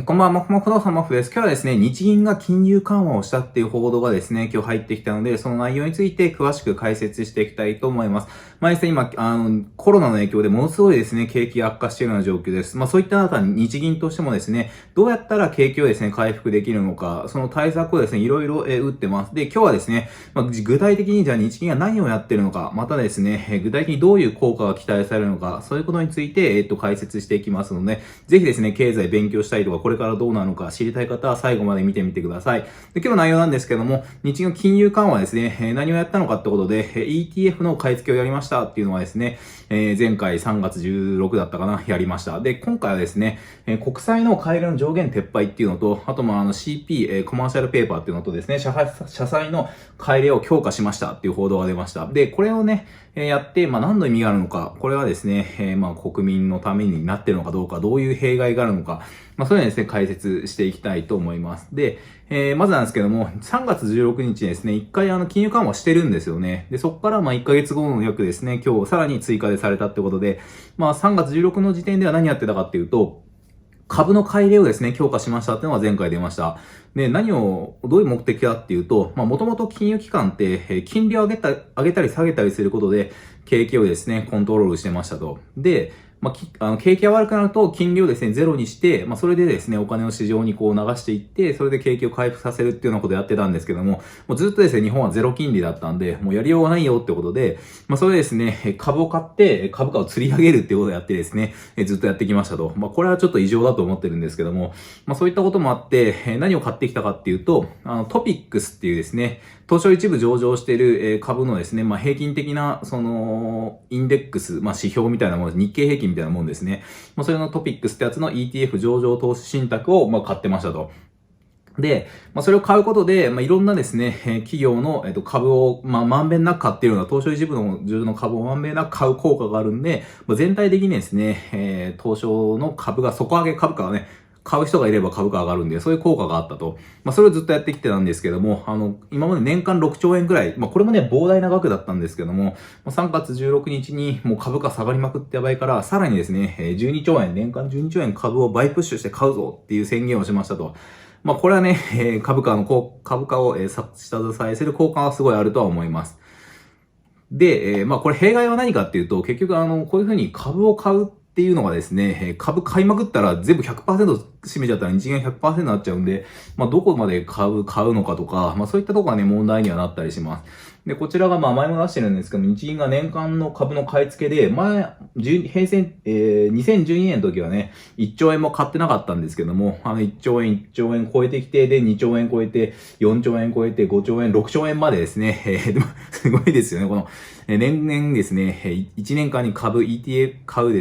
こんばんは、もふもふのさまふです。今日はですね、日銀が金融緩和をしたっていう報道がですね、今日入ってきたので、その内容について詳しく解説していきたいと思います。ですね、今、コロナの影響でものすごいですね、景気が悪化しているような状況です。そういった中、日銀としてもですね、どうやったら景気をですね、回復できるのか、その対策をですね、いろいろ打ってます。で、今日はですね、具体的にじゃあ日銀が何をやってるのか、またですね、具体的にどういう効果が期待されるのか、そういうことについて、解説していきますので、ぜひですね、経済勉強したいとか、これからどうなのか知りたい方は最後まで見てみてください。で、今日の内容なんですけども、日銀の金融緩和ですね、何をやったのかってことで、ETF の買い付けをやりましたっていうのはですね、前回3月16だったかな、やりました。で、今回はですね、国債の買い入れの上限撤廃っていうのと、あとCP、コマーシャルペーパーっていうのとですね、社債の買い入れを強化しましたっていう報道が出ました。で、これをね、やって、何の意味があるのか、これはですね、国民のためになっているのかどうか、どういう弊害があるのか、そういうのですね、解説していきたいと思います。で、まずなんですけども、3月16日にですね、1回金融緩和してるんですよね。で、そこから1ヶ月後の約ですね、今日さらに追加でされたってことで、3月16の時点では何やってたかっていうと、株の買い入れをですね、強化しましたっていうのが前回出ました。で、どういう目的かっていうと、もともと金融機関って、金利を上げたり下げたりすることで、景気をですね、コントロールしてましたと。で、景気が悪くなると金利をですね、ゼロにして、それでですね、お金を市場にこう流していって、それで景気を回復させるっていうようなことをやってたんですけども、もうずっとですね、日本はゼロ金利だったんで、もうやりようがないよってことで、それでですね、株を買って株価を釣り上げるっていうことをやってですね、ずっとやってきましたと。これはちょっと異常だと思ってるんですけども、そういったこともあって、何を買ってきたかっていうと、トピックスっていうですね、東証一部上場している株のですね、平均的な、インデックス、指標みたいなもの、日経平均みたいなもんですね。それのトピックスってやつの ETF 上場投資信託を、買ってましたと。で、それを買うことで、いろんなですね、企業の、株を、まんべんなく買っているような、東証一部の上場の株をまんべんなく買う効果があるんで、全体的にですね、東証の株が、底上げ株価がね、買う人がいれば株価上がるんで、そういう効果があったと。それをずっとやってきてたんですけども、今まで年間6兆円くらい、これもね、膨大な額だったんですけども、3月16日にもう株価下がりまくってやばいから、さらにですね、12兆円、年間12兆円株を倍プッシュして買うぞっていう宣言をしましたと。これはね、株価を、下支えする効果はすごいあるとは思います。で、これ弊害は何かっていうと、結局こういうふうに株を買うっていうのがですね、株買いまくったら全部 100% 占めちゃったら日銀 100% になっちゃうんで、どこまで買うのかとか、そういったところがね、問題にはなったりします。で、こちらが前も出してるんですけども、日銀が年間の株の買い付けで、2012年の時はね、1兆円も買ってなかったんですけども、1兆円超えてきて、で、2兆円超えて、4兆円超えて、5兆円、6兆円までですね、すごいですよね、この、年々ですね、1年間に買うで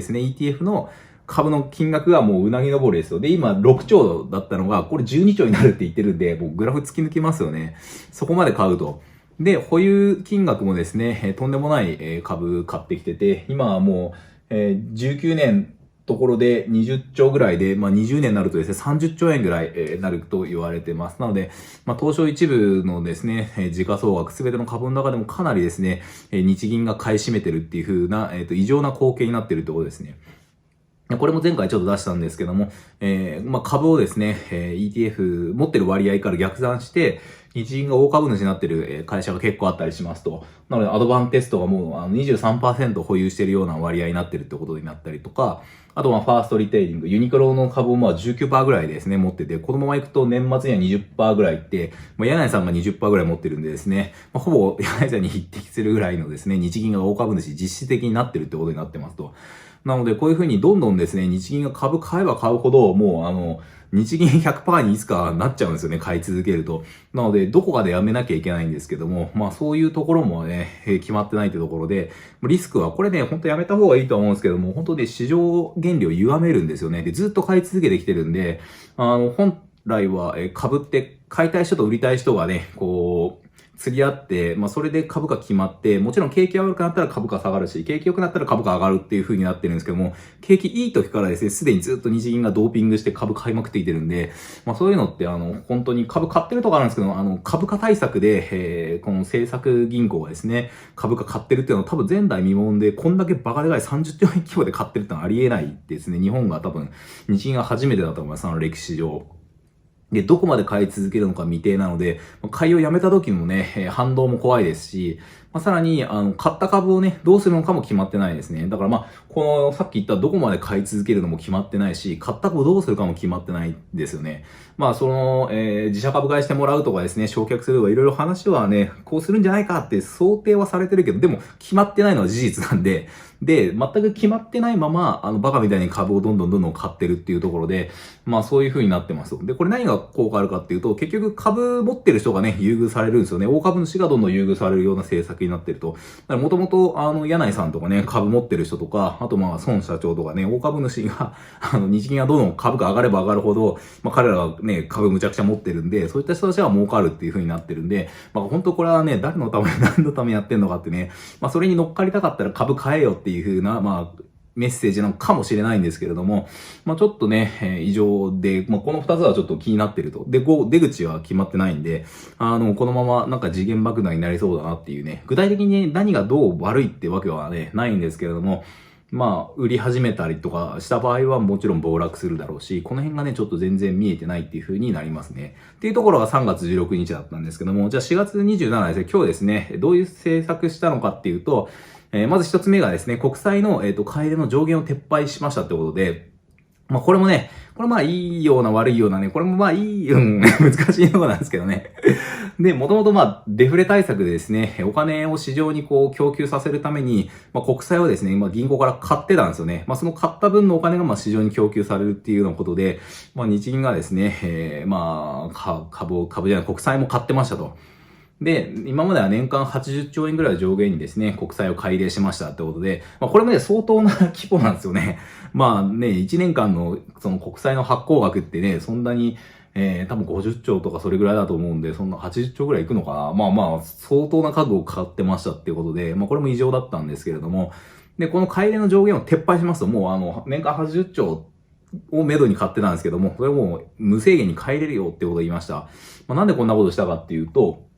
すね、ETF の株の金額がもううなぎ登りですよ。で、今6兆だったのが、これ12兆になるって言ってるんで、もうグラフ突き抜きますよね。そこまで買うと。で、保有金額もですね、とんでもない株買ってきてて、今はもう、19年ところで20兆ぐらいで、20年になるとですね、30兆円ぐらいなると言われてます。なので、東証一部のですね、時価総額すべての株の中でもかなりですね、日銀が買い占めてるっていう風な、異常な光景になってるってことですね。これも前回ちょっと出したんですけども、株をですね、ETF 持ってる割合から逆算して、日銀が大株主になってる会社が結構あったりしますと。なので、アドバンテストがもう23% 保有しているような割合になってるってことになったりとか、あとファーストリテイリング、ユニクロの株を19% ぐらいですね、持ってて、このまま行くと年末には 20% ぐらいいって、柳井さんが 20% ぐらい持ってるんでですね、ほぼ柳井さんに匹敵するぐらいのですね、日銀が大株主実質的になってるってことになってますと。なので、こういうふうにどんどんですね、日銀が株買えば買うほど、もう日銀 100% にいつかなっちゃうんですよね、買い続けると。なので、どこかでやめなきゃいけないんですけども、そういうところもね、決まってないというところで、リスクは、これね、本当やめた方がいいと思うんですけども、本当ね、市場原理を歪めるんですよね。で、ずっと買い続けてきてるんで、本来は、株って買いたい人と売りたい人がね、こう、釣り合って、まあそれで株価決まって、もちろん景気が悪くなったら株価下がるし、景気良くなったら株価上がるっていう風になってるんですけども、景気いい時からですね、すでにずっと日銀がドーピングして株買いまくっていてるんで、まあそういうのって本当に株買ってるとこあるんですけど、株価対策で、この政策銀行がですね、株価買ってるっていうのは多分前代未聞で、こんだけバカでかい30兆円規模で買ってるってのはありえないですね。日本が多分、日銀が初めてだと思います、歴史上。で、どこまで買い続けるのか未定なので、買いをやめた時もね、反動も怖いですし、さらに、買った株をね、どうするのかも決まってないですね。だからこの、さっき言ったどこまで買い続けるのも決まってないし、買った株をどうするかも決まってないですよね。自社株買いしてもらうとかですね、償却するとかいろいろ話はね、こうするんじゃないかって想定はされてるけど、でも決まってないのは事実なんで、全く決まってないまま、バカみたいに株をどんどん買ってるっていうところで、そういう風になってます。で、これ何が効果あるかっていうと、結局株持ってる人がね、優遇されるんですよね。大株主がどんどん優遇されるような政策になってると。だからもともと、柳井さんとかね、株持ってる人とか、あと孫社長とかね、大株主が、日銀がどんどん株価上がれば上がるほど、彼らがね、株むちゃくちゃ持ってるんで、そういった人たちは儲かるっていう風になってるんで、本当これはね、誰のために何のためにやってんのかってね、それに乗っかりたかったら株買えよっていう風な、メッセージなのかもしれないんですけれども、ちょっとね、異常で、この二つはちょっと気になってると。で、出口は決まってないんで、このままなんか次元爆弾になりそうだなっていうね、具体的に何がどう悪いってわけはね、ないんですけれども、売り始めたりとかした場合はもちろん暴落するだろうし、この辺がね、ちょっと全然見えてないっていう風になりますね。っていうところが3月16日だったんですけども、じゃあ4月27日ですね、今日ですね、どういう政策したのかっていうと、まず一つ目がですね、国債の、買い入れの上限を撤廃しましたってことで、これもね、これいいような悪いようなね、これもいい、難しいところなんですけどね。で、もともとデフレ対策でですね、お金を市場にこう供給させるために、国債をですね、銀行から買ってたんですよね。その買った分のお金が市場に供給されるっていうようなことで、日銀がですね、株じゃない、国債も買ってましたと。で、今までは年間80兆円ぐらいを上限にですね、国債を買い入れしましたってことで、これもね、相当な規模なんですよね。1年間のその国債の発行額ってね、そんなに、多分50兆とかそれぐらいだと思うんで、そんな80兆ぐらいいくのかな。相当な数を買ってましたっていうことで、これも異常だったんですけれども、で、この買い入れの上限を撤廃しますと、もう年間80兆をめどに買ってたんですけども、これもう無制限に買い入れるよってことを言いました。なんでこんなことしたかっていうと、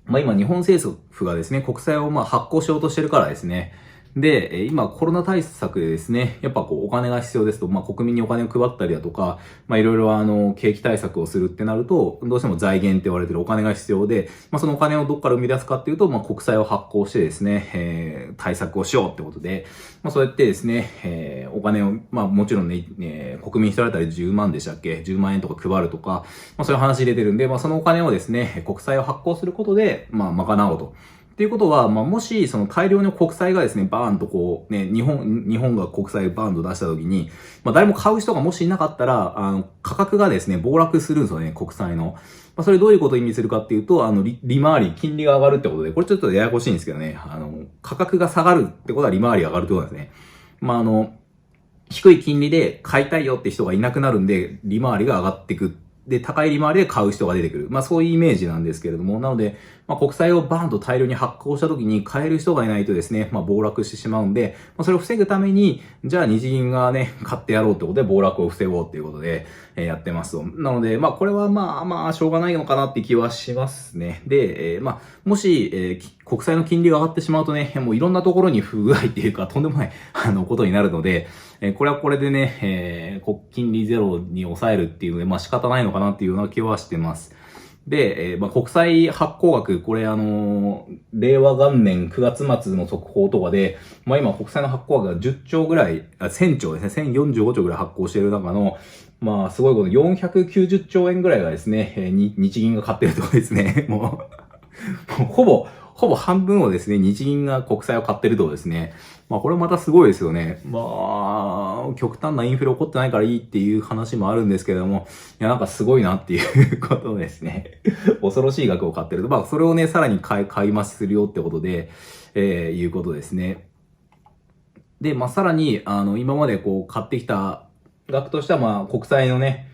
今日本政府がですね、国債を発行しようとしてるからですね。で、今コロナ対策でですね、やっぱお金が必要ですと、国民にお金を配ったりだとか、いろいろ景気対策をするってなると、どうしても財源って言われてるお金が必要で、そのお金をどっから生み出すかっていうと、国債を発行してですね、対策をしようってことで、そうやってですね、お金を、もちろんね、国民一人当たり10万でしたっけ ?10 万円とか配るとか、そういう話入れてるんで、そのお金をですね、国債を発行することで、賄おうと。っていうことは、もし、その大量の国債がですね、バーンと日本が国債をバーンと出したときに、誰も買う人がもしいなかったら、価格がですね、暴落するんですよね、国債の。それどういうことを意味するかっていうと、利回り、金利が上がるってことで、これちょっとややこしいんですけどね、価格が下がるってことは利回りが上がるってことなんですね。低い金利で買いたいよって人がいなくなるんで、利回りが上がっていく。で、高い利回りで買う人が出てくる。そういうイメージなんですけれども、なので、国債をバーンと大量に発行した時に買える人がいないとですね、暴落してしまうんで、それを防ぐために、じゃあ日銀がね、買ってやろうってことで暴落を防ごうっていうことで、やってますと。なので、これはしょうがないのかなって気はしますね。で、もし、国債の金利が上がってしまうとね、もういろんなところに不具合っていうか、とんでもない、ことになるので、これはこれでね、金利ゼロに抑えるっていうので、仕方ないのかなっていうような気はしてます。で、国債発行額、これ令和元年9月末の速報とかで、今国債の発行額が10兆ぐらい、1000兆ですね、1045兆ぐらい発行している中の、すごいこと490兆円ぐらいがですね、日銀が買ってるところですね。もうほぼ半分をですね、日銀が国債を買ってるとですね。これまたすごいですよね。極端なインフレ起こってないからいいっていう話もあるんですけれども、いや、なんかすごいなっていうことですね。恐ろしい額を買ってると。それをね、さらに買い増しするよってことで、いうことですね。で、さらに、今まで買ってきた額としては、国債のね、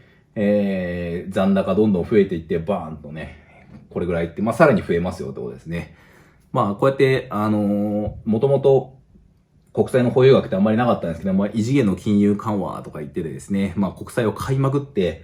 残高どんどん増えていって、バーンとね、これぐらいって、まあ、さらに増えますよってことですね。まあ、こうやって、もともと、国債の保有額ってあんまりなかったんですけど、まあ、異次元の金融緩和とか言っててですね、まあ、国債買いまくって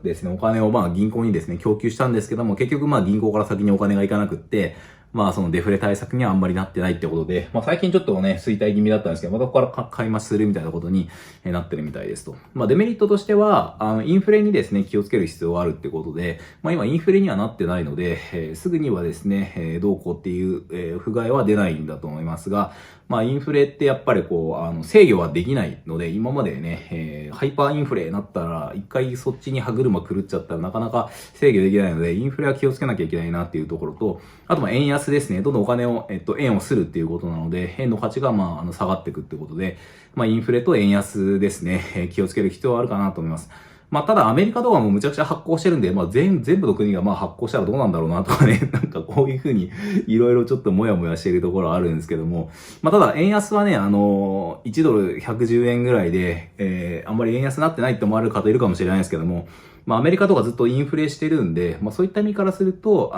ですね、お金をまあ銀行にですね、供給したんですけども、結局まあ銀行から先にお金がいかなくって、まあそのデフレ対策にはあんまりなってないってことで、まあ最近ちょっとね、衰退気味だったんですけど、またここから買い増しするみたいなことになってるみたいですと。まあデメリットとしては、インフレにですね、気をつける必要があるってことで、まあ今インフレにはなってないので、すぐにはですね、どうこうっていう、不具合は出ないんだと思いますが、まあインフレってやっぱりこう、制御はできないので、今までね、ハイパーインフレになったら、一回そっちに歯車狂っちゃったらなかなか制御できないので、インフレは気をつけなきゃいけないなっていうところと、あとまあ円安ですね。どんどんお金を、円をするっていうことなので、円の価値がまあ、下がっていくってことで、まあインフレと円安ですね、気をつける必要はあるかなと思います。まあ、ただアメリカとかもむちゃくちゃ発行してるんで、まあ、全部の国がまあ発行したらどうなんだろうなとかね、なんかこういうふうにいろいろちょっともやもやしているところはあるんですけども、まあ、ただ円安はね、1ドル110円ぐらいで、あんまり円安になってないって思われる方いるかもしれないですけども、まあ、アメリカとかずっとインフレしてるんで、まあ、そういった意味からすると、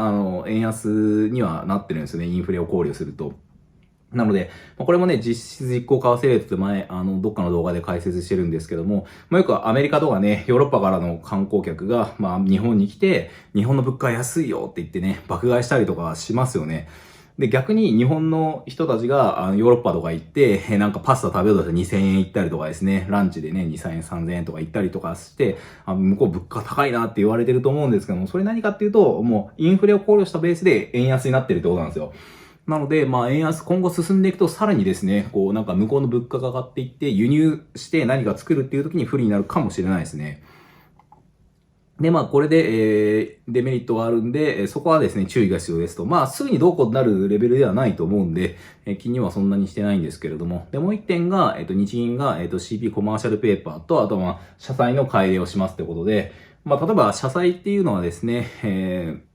円安にはなってるんですよね、インフレを考慮すると。なので、これもね、実質実効為替レートって前、どっかの動画で解説してるんですけども、まあ、よくアメリカとかね、ヨーロッパからの観光客が、まあ、日本に来て、日本の物価安いよって言ってね、爆買いしたりとかしますよね。で、逆に日本の人たちが、ヨーロッパとか行って、なんかパスタ食べようとして2000円行ったりとかですね、ランチでね、2000円、3000円とか行ったりとかして、向こう物価高いなって言われてると思うんですけども、それ何かっていうと、もうインフレを考慮したベースで円安になってるってことなんですよ。なので、まあ、円安今後進んでいくと、さらにですね、こう、なんか向こうの物価が上がっていって、輸入して何か作るっていう時に不利になるかもしれないですね。で、まあ、これで、デメリットがあるんで、そこはですね、注意が必要ですと。まあ、すぐにどうこうなるレベルではないと思うんで、気にはそんなにしてないんですけれども。で、もう一点が、日銀が、CP コマーシャルペーパーと、あとまあ、社債の改良をしますってことで、まあ、例えば、社債っていうのはですね、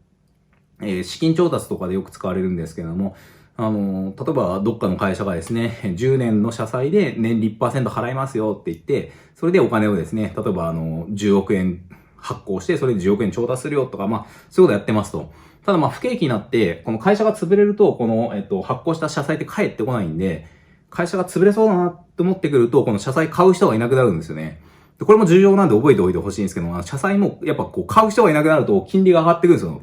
資金調達とかでよく使われるんですけれども、例えばどっかの会社がですね、10年の社債で年利 1% 払いますよって言って、それでお金をですね、例えば10億円発行して、それで10億円調達するよとか、まあ、そういうことやってますと。ただまあ、不景気になって、この会社が潰れると、この、発行した社債って返ってこないんで、会社が潰れそうだなって思ってくると、この社債買う人がいなくなるんですよね。これも重要なんで覚えておいてほしいんですけど、社債もやっぱこう買う人がいなくなると金利が上がってくるんですよ。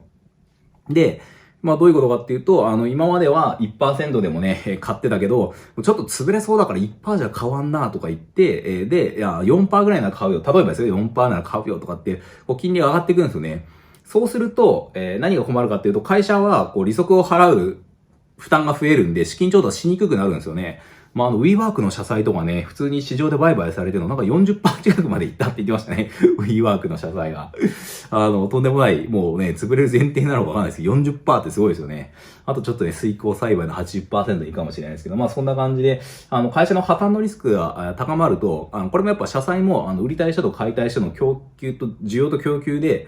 で、まあどういうことかっていうと、今までは 1% でもね、買ってたけど、ちょっと潰れそうだから 1% じゃ買わんなとか言って、で、いや、4% ぐらいなら買うよ。例えばですよ、4% なら買うよとかって、こう金利が上がってくるんですよね。そうすると、何が困るかっていうと、会社は、こう、利息を払う負担が増えるんで、資金調達しにくくなるんですよね。まあ、WeWork の社債とかね、普通に市場で売買されてるの、なんか 40% 近くまでいったって言ってましたね。WeWork の社債が。とんでもない、もうね、潰れる前提なのかわかんないですけど、40% ってすごいですよね。あとちょっとね、遂行栽培の 80% いいかもしれないですけど、まあそんな感じで、会社の破綻のリスクが高まると、これもやっぱ社債も、売りたい人と買いたい人の供給と、需要と供給で、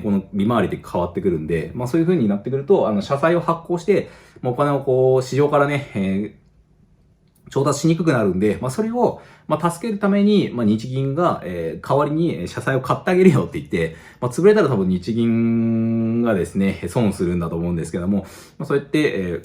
この利回りで変わってくるんで、まあそういう風になってくると、社債を発行して、お金をこう、市場からね、調達しにくくなるんで、まあそれを、まあ助けるために、まあ日銀が、代わりに社債を買ってあげるよって言って、まあ潰れたら多分日銀がですね、損するんだと思うんですけども、まあそうやって、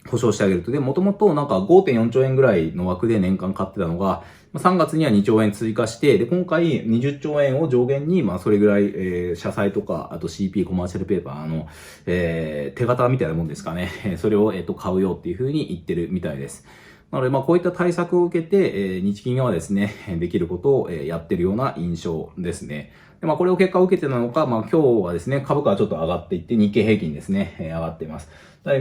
保証してあげると。で、もともとなんか 5.4 兆円ぐらいの枠で年間買ってたのが、3月には2兆円追加して、で、今回20兆円を上限に、まあ、それぐらい、社債とか、あと CP コマーシャルペーパー、手形みたいなもんですかね。それを、買うよっていう風に言ってるみたいです。なので、まあ、こういった対策を受けて、日銀はですね、できることをやってるような印象ですね。で、まあ、これを結果を受けてなのか、まあ、今日はですね、株価はちょっと上がっていって、日経平均ですね、上がっています。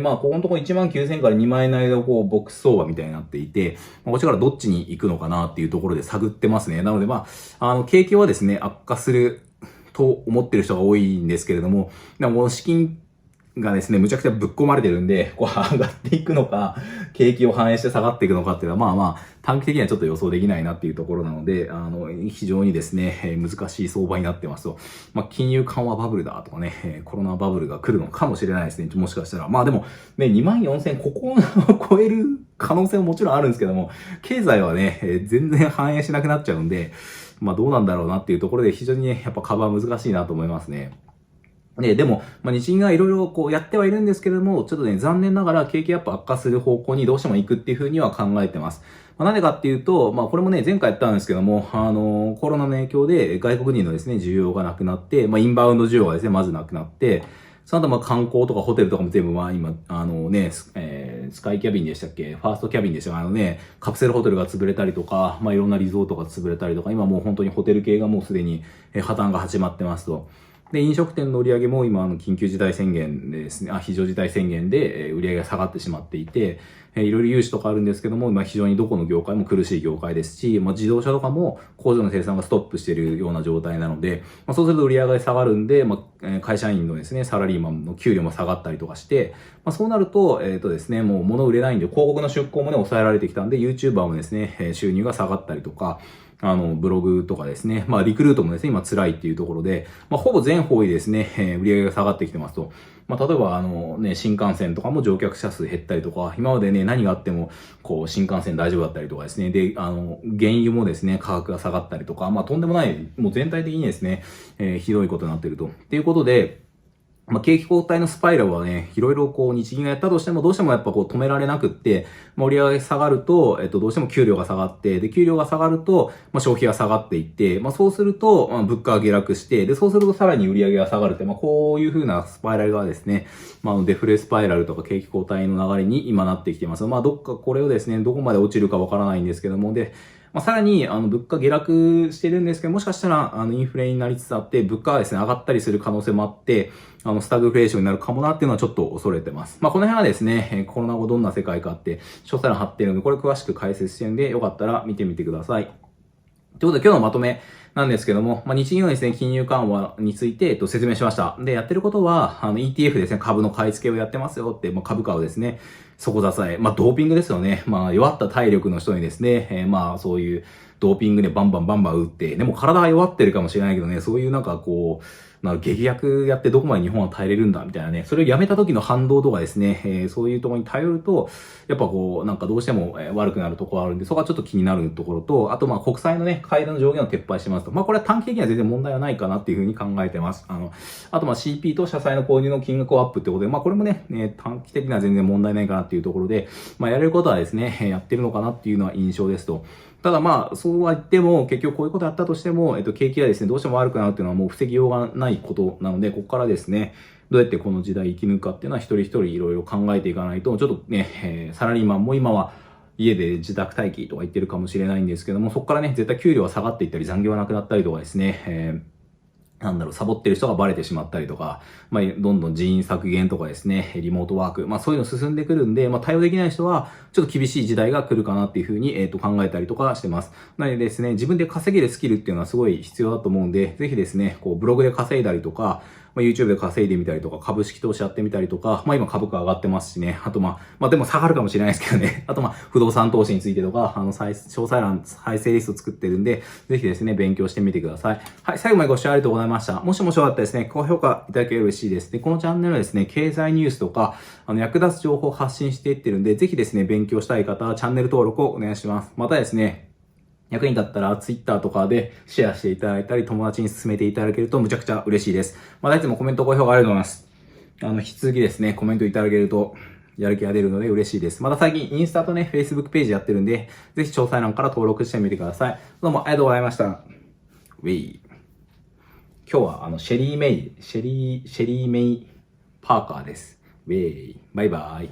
まあ、ここのところ19,000から2万円の間をこう、ボックス相場みたいになっていて、こっちからどっちに行くのかなっていうところで探ってますね。なので、まあ、景気はですね、悪化すると思ってる人が多いんですけれども、この資金がですね、むちゃくちゃぶっ込まれてるんで、こう上がっていくのか、景気を反映して下がっていくのかっていうのは、まあまあ、短期的にはちょっと予想できないなっていうところなので、非常にですね、難しい相場になってますと、まあ、金融緩和バブルだとかね、コロナバブルが来るのかもしれないですね、もしかしたら。まあでも、ね、24,000ここを超える可能性ももちろんあるんですけども、経済はね、全然反映しなくなっちゃうんで、まあどうなんだろうなっていうところで非常にね、やっぱ株は難しいなと思いますね。でも、日銀がいろいろこうやってはいるんですけれども、ちょっとね、残念ながら景気やっぱ悪化する方向にどうしても行くっていうふうには考えてます。なんでかっていうと、これもね、前回やったんですけども、コロナの影響で外国人のですね、需要がなくなって、インバウンド需要がですね、まずなくなって、その後観光とかホテルとかも全部今、スカイキャビンでしたっけ、ファーストキャビンでしたか、カプセルホテルが潰れたりとか、いろんなリゾートが潰れたりとか、今もう本当にホテル系がもうすでに破綻が始まってますと。で、飲食店の売り上げも今、緊急事態宣言でですね、非常事態宣言で売り上げが下がってしまっていて、いろいろ融資とかあるんですけども、今非常にどこの業界も苦しい業界ですし、自動車とかも工場の生産がストップしているような状態なので、そうすると売り上げが下がるんで、会社員のですね、サラリーマンの給料も下がったりとかして、そうなると、ですね、もう物売れないんで、広告の出稿もね、抑えられてきたんで、YouTuber もですね、収入が下がったりとか、ブログとかですね、リクルートもですね、今辛いっていうところで、ほぼ全方位ですね、売り上げが下がってきてますと。例えば新幹線とかも乗客者数減ったりとか、今までね、何があっても、新幹線大丈夫だったりとかですね、で、原油もですね、価格が下がったりとか、とんでもない、もう全体的にですね、ひどいことになっていると。っていうことで、景気後退のスパイラルはね、いろいろ日銀がやったとしても、どうしてもやっぱ止められなくって、売り上げ下がると、どうしても給料が下がって、で、給料が下がると、消費が下がっていって、そうすると、物価が下落して、で、そうするとさらに売り上げが下がるって、こういう風なスパイラルがですね、デフレスパイラルとか景気後退の流れに今なってきています。どっかこれをですね、どこまで落ちるかわからないんですけども、で、さらに、物価下落してるんですけど、もしかしたら、インフレになりつつあって、物価がですね、上がったりする可能性もあって、スタグフレーションになるかもなっていうのはちょっと恐れてます。この辺はですね、コロナ後どんな世界かって、詳細欄貼ってるので、これ詳しく解説してるんで、よかったら見てみてください。ということで、今日のまとめなんですけども、日銀のですね、金融緩和について、説明しました。で、やってることは、ETF ですね、株の買い付けをやってますよって、株価をですね、底支え、ドーピングですよね。弱った体力の人にですね、そういうドーピングでバンバン打って、でも体は弱ってるかもしれないけどね、そういう劇薬やってどこまで日本は耐えれるんだみたいなね、それをやめた時の反動とかですね、そういうところに頼ると、やっぱどうしても悪くなるところあるんで、そこはちょっと気になるところと、あと国債のね、買い入れの上限を撤廃しますと、これは短期的には全然問題はないかなっていうふうに考えてます。あとCP と社債の購入の金額をアップってことで、これもね、短期的には全然問題ないかなっていうところで、やれることはですね、やってるのかなっていうのは印象ですと。ただそうは言っても、結局こういうことあったとしても、景気がですね、どうしても悪くなるっていうのはもう防ぎようがないことなので、ここからですね、どうやってこの時代生き抜くかっていうのは一人一人いろいろ考えていかないと、ちょっとね、サラリーマンも今は家で自宅待機とか言ってるかもしれないんですけども、そこからね、絶対給料は下がっていったり、残業がなくなったりとかですね、サボってる人がバレてしまったりとか、どんどん人員削減とかですね、リモートワーク、そういうの進んでくるんで、対応できない人は、ちょっと厳しい時代が来るかなっていうふうに、考えたりとかしてます。なのでですね、自分で稼げるスキルっていうのはすごい必要だと思うんで、ぜひですね、ブログで稼いだりとか、YouTube で稼いでみたりとか、株式投資やってみたりとか、今株価上がってますしね。あとでも下がるかもしれないですけどね。あと不動産投資についてとか、詳細欄、再生リスト作ってるんで、ぜひですね、勉強してみてください。はい、最後までご視聴ありがとうございました。もしもしよかったらですね、高評価いただければ嬉しいです。で、このチャンネルはですね、経済ニュースとか、役立つ情報を発信していってるんで、ぜひですね、勉強したい方はチャンネル登録をお願いします。またですね、役に立ったら Twitter とかでシェアしていただいたり、友達に勧めていただけるとむちゃくちゃ嬉しいです。いつもコメント、高評価ありがとうございます。引き続きですね、コメントいただけるとやる気が出るので嬉しいです。また最近インスタとね、Facebook ページやってるんで、ぜひ詳細欄から登録してみてください。どうもありがとうございました。ウェイ。今日はシェリーメイパーカーです。ウェイ。バイバイ。